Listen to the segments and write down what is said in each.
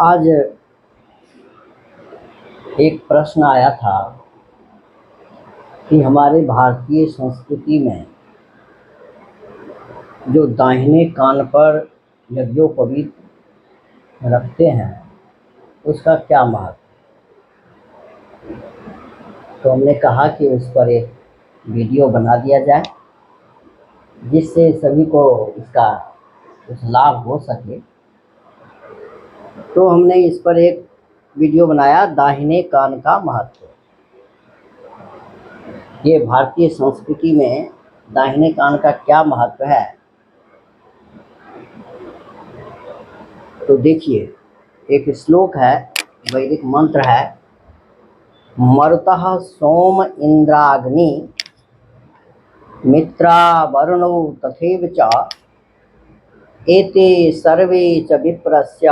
आज एक प्रश्न आया था कि हमारे भारतीय संस्कृति में जो दाहिने कान पर यज्ञोपवीत रखते हैं उसका क्या महत्व। तो हमने कहा कि उस पर एक वीडियो बना दिया जाए जिससे सभी को इसका कुछ लाभ हो सके। तो हमने इस पर एक वीडियो बनाया, दाहिने कान का महत्व। ये भारतीय संस्कृति में दाहिने कान का क्या महत्व है। तो देखिए, एक श्लोक है, वैदिक मंत्र है, मरुतः सोम इंद्राग्नि मित्रा वरुणौ तथैव च एते सर्वे च विप्रस्य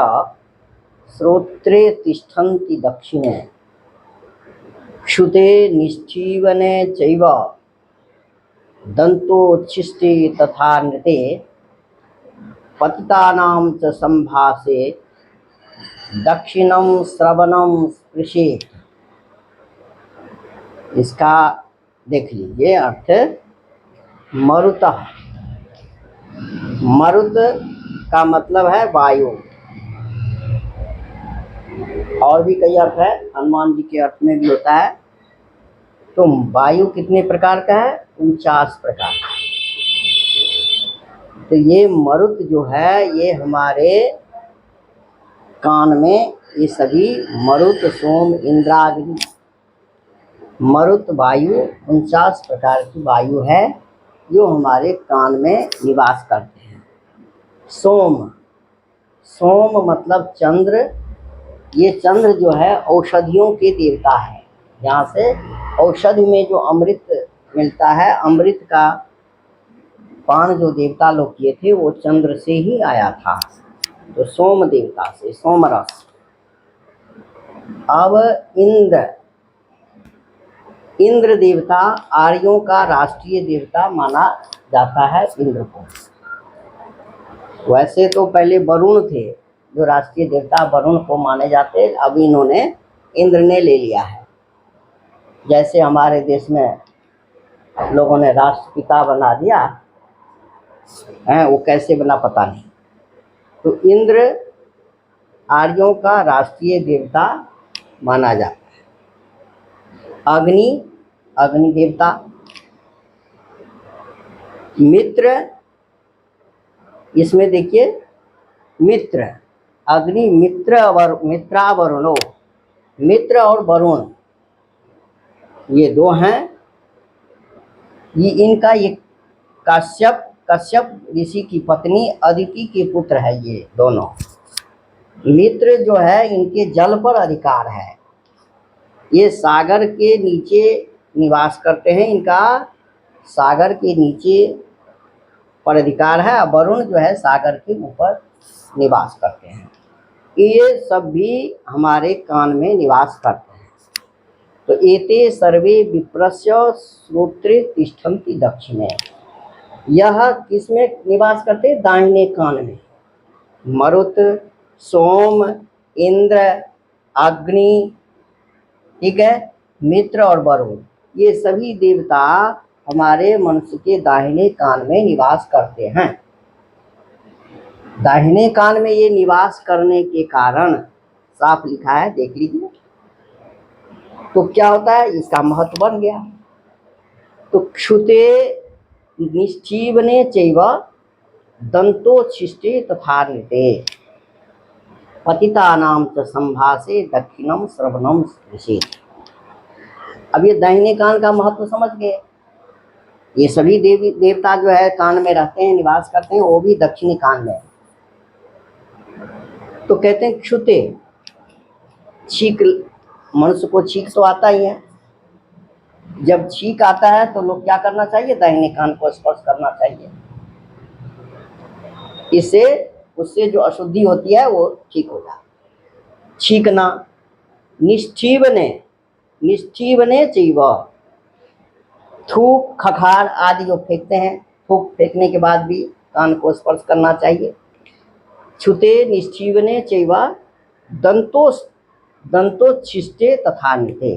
श्रोत्रे तिष्ठन्ति दक्षिणे क्षुते निश्चीवने चैव दन्तोच्छिष्टे तथा नृते पतितानां च संभासे दक्षिणं श्रवणं स्पृशेत्। इसका देख लीजिए अर्थ। मरुतः, मरुत का मतलब है वायु, और भी कई अर्थ है, हनुमान जी के अर्थ में भी होता है। तो वायु कितने प्रकार का है? 49 प्रकार का। तो ये मरुत जो है ये हमारे कान में, ये सभी मरुत सोम इंद्राग्नि, मरुत वायु 49 प्रकार की वायु है जो हमारे कान में निवास करते हैं। सोम, सोम मतलब चंद्र। ये चंद्र जो है औषधियों के देवता है। यहाँ से औषधि में जो अमृत मिलता है, अमृत का पान जो देवता लोग किए थे वो चंद्र से ही आया था। तो सोम देवता से, सोमरस। अब इंद्र, इंद्र देवता आर्यों का राष्ट्रीय देवता माना जाता है इंद्र को। वैसे तो पहले वरुण थे जो राष्ट्रीय देवता, वरुण को माने जाते, अब इन्होंने इंद्र ने ले लिया है। जैसे हमारे देश में लोगों ने राष्ट्रपिता बना दिया है, वो कैसे बना पता नहीं। तो इंद्र आर्यों का राष्ट्रीय देवता माना जाता है। अग्नि, अग्नि देवता। मित्र, इसमें देखिए मित्र, अग्नि मित्र और मित्रा वरुणो, मित्र और वरुण ये दो हैं। ये इनका ये कश्यप, कश्यप ऋषि की पत्नी अदिति के पुत्र है। ये दोनों मित्र जो है इनके जल पर अधिकार है। ये सागर के नीचे निवास करते हैं, इनका सागर के नीचे पर अधिकार है। वरुण जो है सागर के ऊपर निवास करते हैं। ये सब भी हमारे कान में निवास करते हैं। तो एते सर्वे विप्रस्य श्रोत्रे तिष्ठन्ति दक्षिणे। यह किसमें निवास करते हैं? दाहिने कान में। मरुत, सोम, इंद्र, अग्नि, ठीक है, मित्र और वरुण, ये सभी देवता हमारे मनुष्य के दाहिने कान में निवास करते हैं। दाहिने कान में ये निवास करने के कारण साफ लिखा है, देख लीजिए। तो क्या होता है? इसका महत्व बन गया। तो क्षुते निश्चीवने चैव दन्तोच्छिष्टे तथा नृते पतितानां च संभासे दक्षिणम श्रवणम स्पृशेत्। अब ये दाहिने कान का महत्व समझ गए। ये सभी देवी देवता जो है कान में रहते हैं, निवास करते हैं, वो भी दक्षिणी कान में। तो कहते हैं क्षुते, छींक, मनुष्य को छींक तो आता ही है। जब छींक आता है तो लोग क्या करना चाहिए? दाहिने कान को स्पर्श करना चाहिए। इससे उससे जो अशुद्धि होती है वो ठीक हो जाए। छींकना। निश्चीवने, निश्चीवने चैव, थूक खखार आदि जो फेंकते हैं, थूक फेंकने के बाद भी कान को स्पर्श करना चाहिए। छुते निश्चीवने चैव दंतों दंतोच्छिष्टे तथा निते।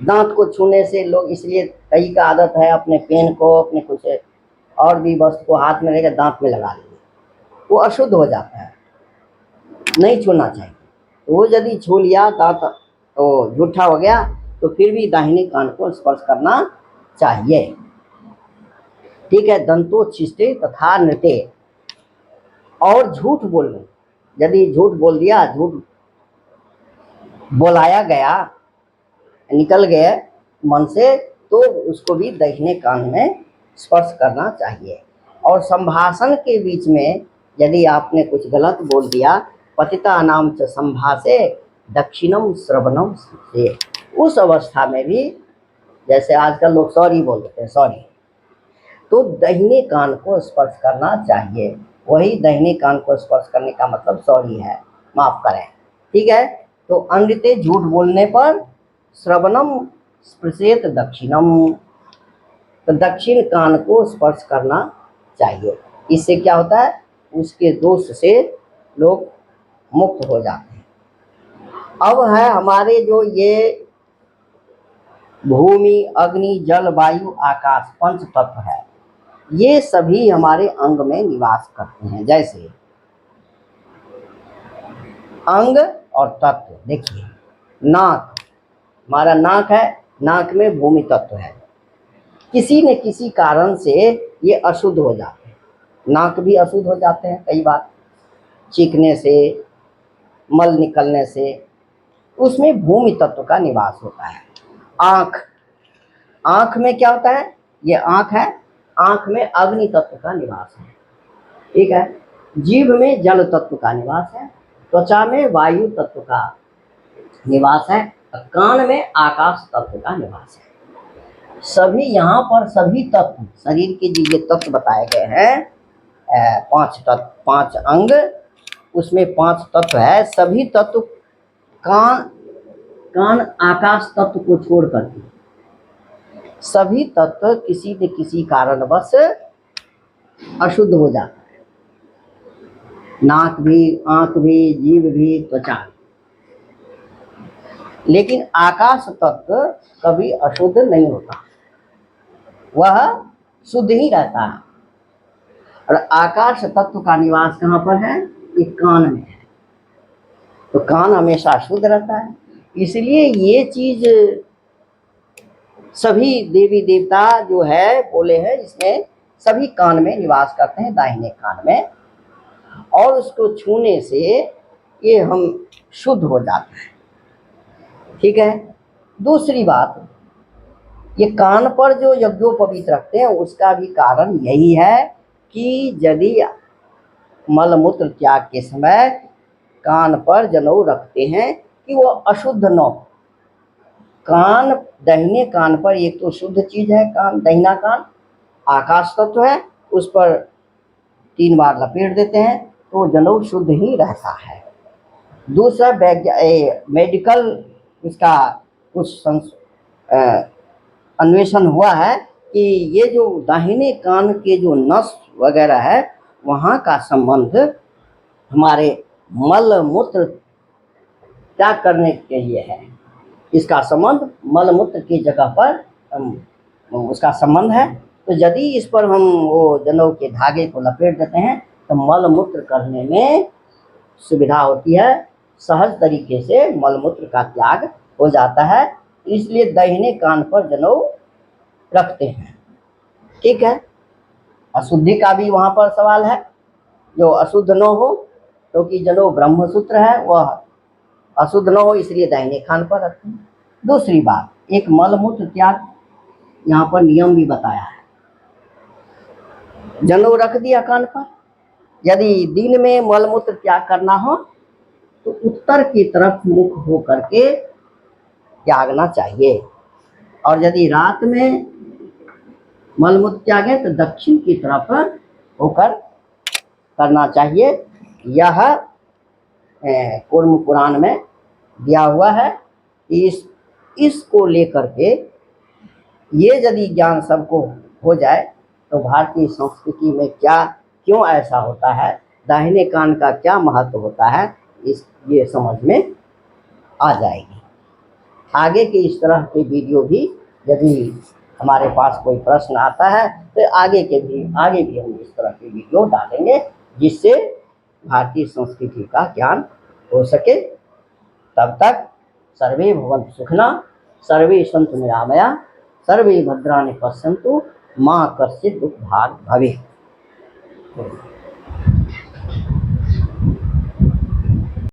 दांत को छूने से लोग, इसलिए कई का आदत है अपने पेन को, अपने कुछ और भी वस्तु को हाथ में लेकर दांत में लगा लेंगे, वो अशुद्ध हो जाता है, नहीं छूना चाहिए। वो यदि छू लिया दांत तो जूठा हो गया, तो फिर भी दाहिने कान को स्पर्श करना चाहिए। ठीक है। दंतोच्छिष्टे तथा नृत्य। और झूठ बोलने, यदि झूठ बोल दिया, झूठ बोलाया गया, निकल गए मन से, तो उसको भी दाहिने कान में स्पर्श करना चाहिए। और संभाषण के बीच में यदि आपने कुछ गलत बोल दिया, पतिता नाम च संभाषे दक्षिणम श्रवणम से, उस अवस्था में भी, जैसे आजकल लोग सॉरी बोल देते हैं, सॉरी, तो दाहिने कान को स्पर्श करना चाहिए। वही दाहिने कान को स्पर्श करने का मतलब सॉरी है, माफ करें। ठीक है। तो अनृते, झूठ बोलने पर, श्रवणम स्पृशेत दक्षिणम, तो दक्षिण कान को स्पर्श करना चाहिए। इससे क्या होता है, उसके दोष से लोग मुक्त हो जाते हैं। अब है हमारे जो ये भूमि, अग्नि, जल, वायु, आकाश, पंच तत्व है, ये सभी हमारे अंग में निवास करते हैं। जैसे अंग और तत्व, देखिए नाक, हमारा नाक है, नाक में भूमि तत्व है, किसी न किसी कारण से ये अशुद्ध हो जाते हैं। नाक भी अशुद्ध हो जाते हैं कई बार, चीखने से, मल निकलने से, उसमें भूमि तत्व का निवास होता है। आँख, आँख में क्या होता है, ये आँख है, आँख में अग्नि तत्व का निवास है। ठीक है। जीभ में जल तत्व का निवास है, त्वचा में वायु तत्व का निवास है, कान में आकाश तत्व का निवास है। सभी यहाँ पर सभी तत्व, शरीर के जो ये तत्व बताए गए हैं, 5 तत्व, 5 अंग, उसमें 5 तत्व है। सभी तत्व कान आकाश तत्व को छोड़ करके सभी तत्व किसी न किसी कारणवश अशुद्ध हो जाता है। नाक भी, आंख भी, जीभ भी, त्वचा भी। लेकिन आकाश तत्व कभी अशुद्ध नहीं होता, वह शुद्ध ही रहता है। और आकाश तत्व का निवास कहाँ पर है, ये कान में है, तो कान हमेशा शुद्ध रहता है। इसलिए ये चीज सभी देवी देवता जो है बोले हैं, इसमें सभी कान में निवास करते हैं, दाहिने कान में, और उसको छूने से ये हम शुद्ध हो जाते हैं। ठीक है। दूसरी बात, ये कान पर जो यज्ञोपवीत रखते हैं, उसका भी कारण यही है कि यदि मलमूत्र त्याग के समय कान पर जनेऊ रखते हैं कि वो अशुद्ध न हो। कान, दाहिने कान पर एक तो शुद्ध चीज है, कान, दाहिना कान आकाश तत्व है, उस पर 3 बार लपेट देते हैं तो जनेऊ शुद्ध ही रहता है। दूसरा, मेडिकल इसका कुछ अन्वेषण हुआ है कि ये जो दाहिने कान के जो नस वगैरह है, वहाँ का संबंध हमारे मल मूत्र त्याग करने के लिए है। इसका संबंध मल मूत्र की जगह पर उसका संबंध है। तो यदि इस पर हम वो जनेऊ के धागे को लपेट देते हैं तो मल मूत्र करने में सुविधा होती है, सहज तरीके से मल मूत्र का त्याग हो जाता है। इसलिए दाहिने कान पर जनेऊ रखते हैं। ठीक है। अशुद्धि का भी वहाँ पर सवाल है, जो अशुद्ध न हो, क्योंकि जनेऊ ब्रह्मसूत्र है, वह अशुद्ध न हो, इसलिए दाहिने कान पर रखते हैं। दूसरी बात, एक मलमूत्र त्याग यहाँ पर नियम भी बताया है। जनेऊ रख दिया कान पर, यदि दिन में मलमूत्र त्याग करना हो तो उत्तर की तरफ मुख हो करके त्यागना चाहिए, और यदि रात में मलमूत्र त्यागे तो दक्षिण की तरफ होकर करना चाहिए। यह कूर्म पुराण में दिया हुआ है। इसको लेकर के ये यदि ज्ञान सबको हो जाए तो भारतीय संस्कृति में क्या, क्यों ऐसा होता है, दाहिने कान का क्या महत्व होता है, ये समझ में आ जाएगी। आगे के इस तरह के वीडियो भी यदि हमारे पास कोई प्रश्न आता है तो आगे भी हम इस तरह के वीडियो डालेंगे, जिससे भारतीय संस्कृति का ज्ञान हो सके। तब तक सर्वे भवन्तु सुखिनः, सर्वे सन्तु निरामया, सर्वे भद्राणि पश्यन्तु, मां कश्चित् दुःखभाग् भवेत्।